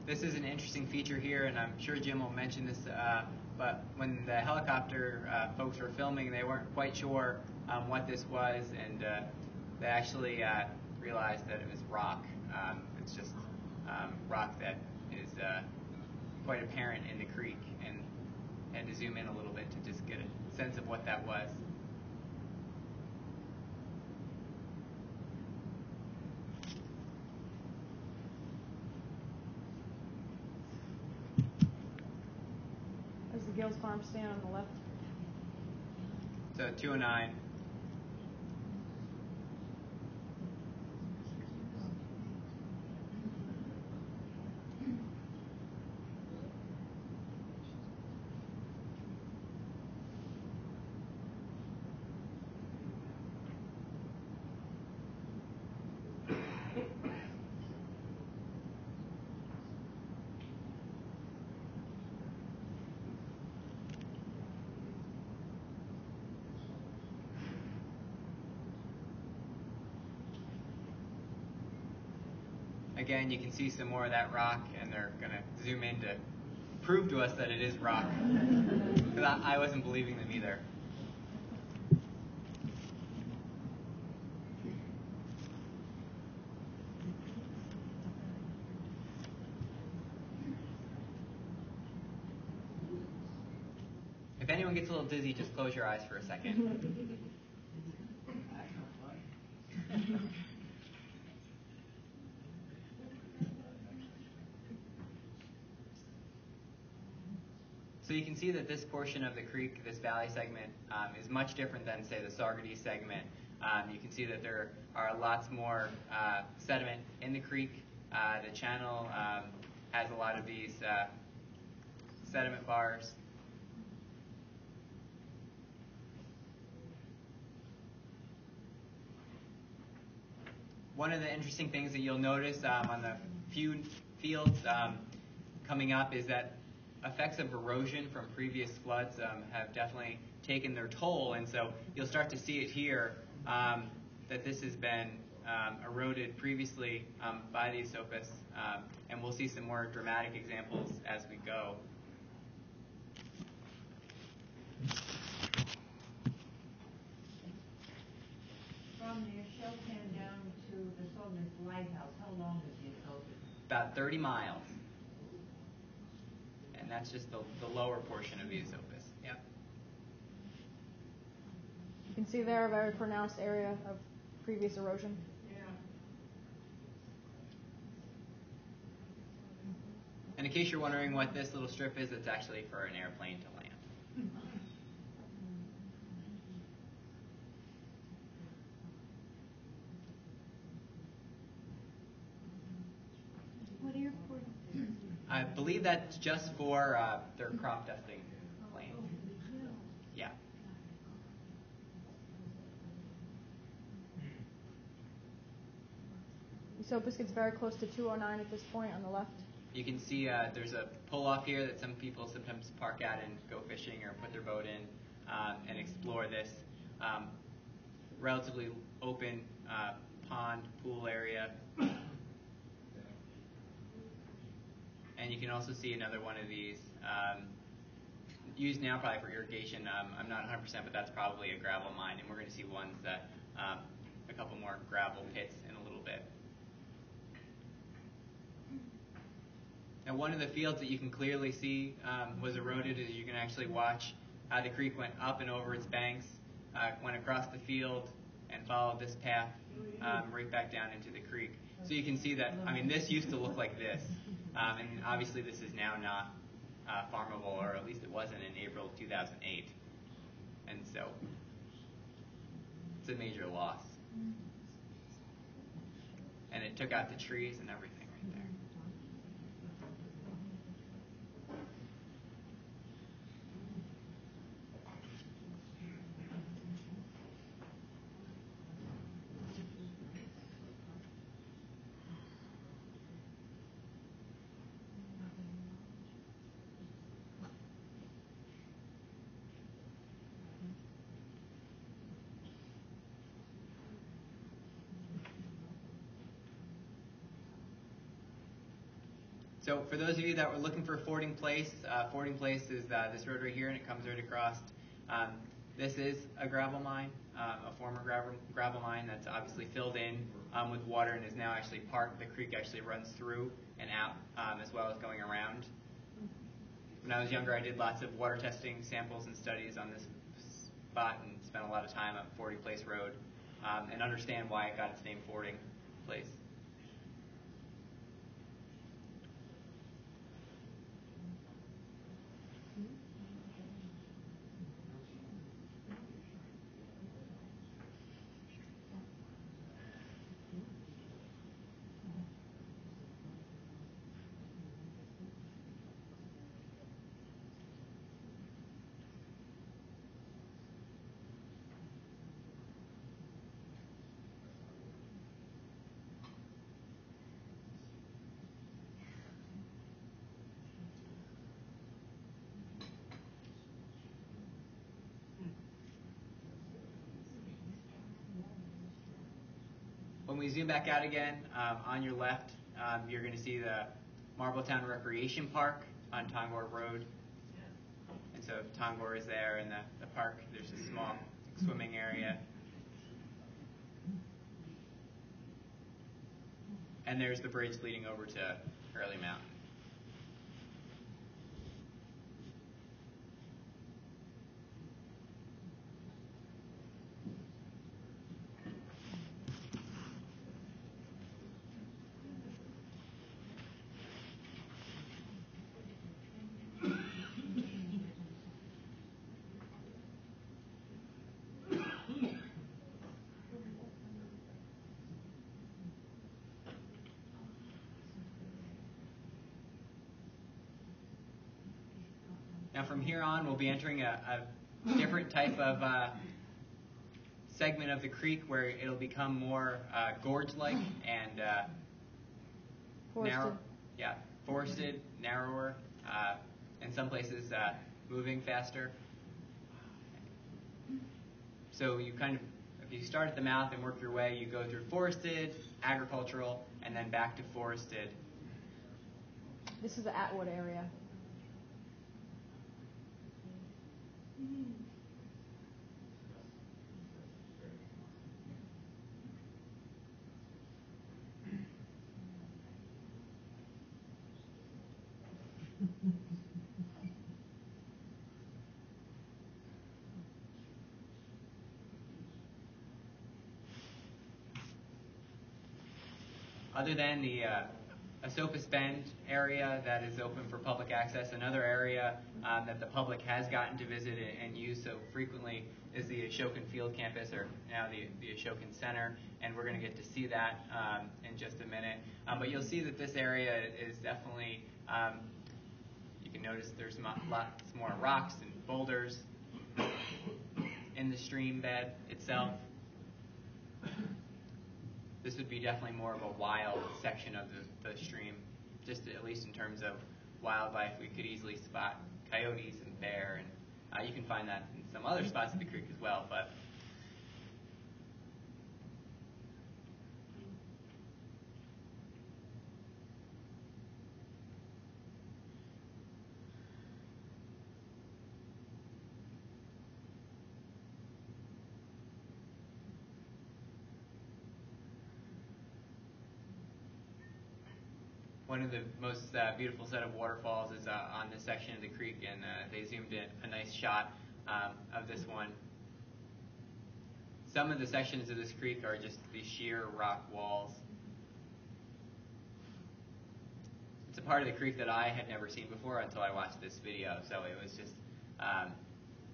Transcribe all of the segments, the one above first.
this is an interesting feature here, and I'm sure Jim will mention this, but when the helicopter folks were filming, they weren't quite sure what this was, and they actually realized that it was rock. It's just rock that is quite apparent in the creek, and had to zoom in a little bit to just get a sense of what that was. As the Gills Farm stand on the left. So 209. Again, you can see some more of that rock, and they're going to zoom in to prove to us that it is rock. Because I wasn't believing them either. If anyone gets a little dizzy, just close your eyes for a second. So you can see that this portion of the creek, this valley segment, is much different than, say, the Saugerty segment. You can see that there are lots more sediment in the creek. The channel has a lot of these sediment bars. One of the interesting things that you'll notice on the few fields coming up is that effects of erosion from previous floods have definitely taken their toll, and so you'll start to see it here that this has been eroded previously by the Esopus, and we'll see some more dramatic examples as we go. From the Shelltown down to the Solomon Lighthouse, how long is the Esopus? About 30 miles. And that's just the lower portion of the Esopus. Yeah. You can see there a very pronounced area of previous erosion. Yeah. And in case you're wondering what this little strip is, it's actually for an airplane to land. What airport? I believe that's just for their crop dusting plane. Yeah. Esopus gets very close to 209 at this point on the left. You can see there's a pull-off here that some people sometimes park at and go fishing or put their boat in and explore this relatively open pond, pool area. And you can also see another one of these used now probably for irrigation. I'm not 100%, but that's probably a gravel mine, and we're going to see ones that a couple more gravel pits in a little bit. Now, one of the fields that you can clearly see was eroded is you can actually watch how the creek went up and over its banks, went across the field, and followed this path right back down into the creek. So you can see that, I mean, this used to look like this. And obviously this is now not farmable, or at least it wasn't in April of 2008. And so it's a major loss. And it took out the trees and everything right there. So for those of you that were looking for fording place is this road right here, and it comes right across. This is a gravel mine, a former gravel mine that's obviously filled in with water and is now actually parked. The creek actually runs through and out as well as going around. When I was younger, I did lots of water testing samples and studies on this spot and spent a lot of time at Fording Place Road and understand why it got its name Fording Place. When we zoom back out again, on your left, you're going to see the Marbletown Recreation Park on Tongor Road. And so Tongor is there in the park. There's a small swimming area. And there's the bridge leading over to Early Mountain. Now from here on, we'll be entering a different type of segment of the creek where it'll become more gorge-like and narrow. Yeah, forested, narrower, in some places moving faster. So you kind of, if you start at the mouth and work your way, you go through forested, agricultural, and then back to forested. This is the Atwood area. Other than the Esopus Bend area that is open for public access, another area that the public has gotten to visit and use so frequently is the Ashokan Field Campus, or now the Ashokan Center, and we're going to get to see that in just a minute. But you'll see that this area is definitely, you can notice there's lots more rocks and boulders in the stream bed itself. This would be definitely more of a wild section of the stream, just at least in terms of wildlife. We could easily spot coyotes and bear, and you can find that in some other spots of the creek as well. But one of the most beautiful set of waterfalls is on this section of the creek, and they zoomed in a nice shot of this one. Some of the sections of this creek are just these sheer rock walls. It's a part of the creek that I had never seen before until I watched this video, so it was just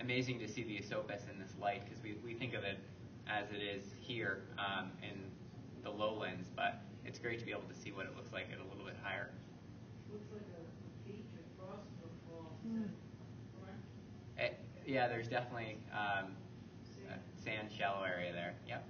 amazing to see the Esopus in this light, because we think of it as it is here in the lowlands, but it's great to be able to see what it looks like at a little bit higher. Looks like a beach across the fall. Yeah, there's definitely a sand shallow area there. Yep.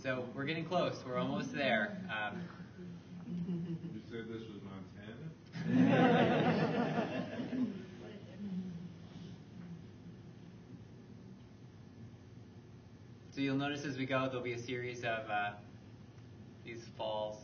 So we're getting close. We're almost there. You said this was Montana? So you'll notice as we go, there'll be a series of these falls.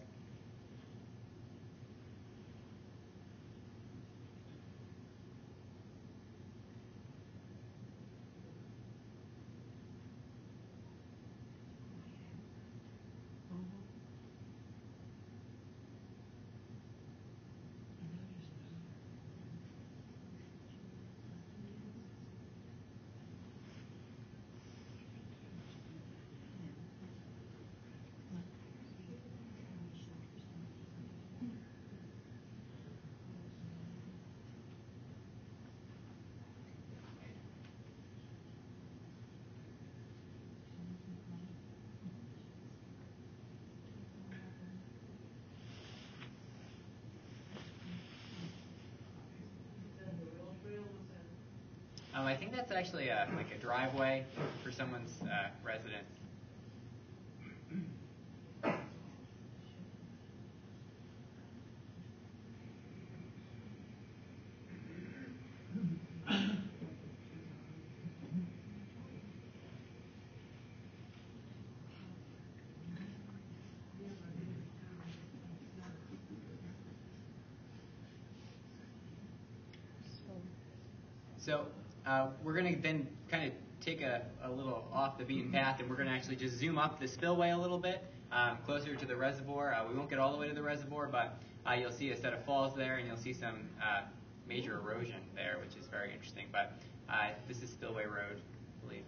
I think that's actually like a driveway for someone's residence. So we're going to then kind of take a little off the beaten path, and we're going to actually just zoom up the spillway a little bit, closer to the reservoir. We won't get all the way to the reservoir, but you'll see a set of falls there, and you'll see some major erosion there, which is very interesting. But this is Spillway Road, I believe.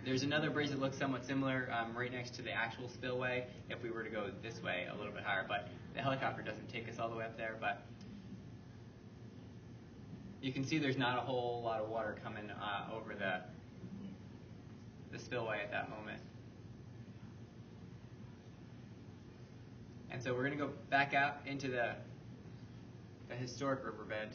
There's another bridge that looks somewhat similar right next to the actual spillway if we were to go this way a little bit higher, but the helicopter doesn't take us all the way up there. But you can see there's not a whole lot of water coming over the spillway at that moment. And so we're going to go back out into the historic riverbed.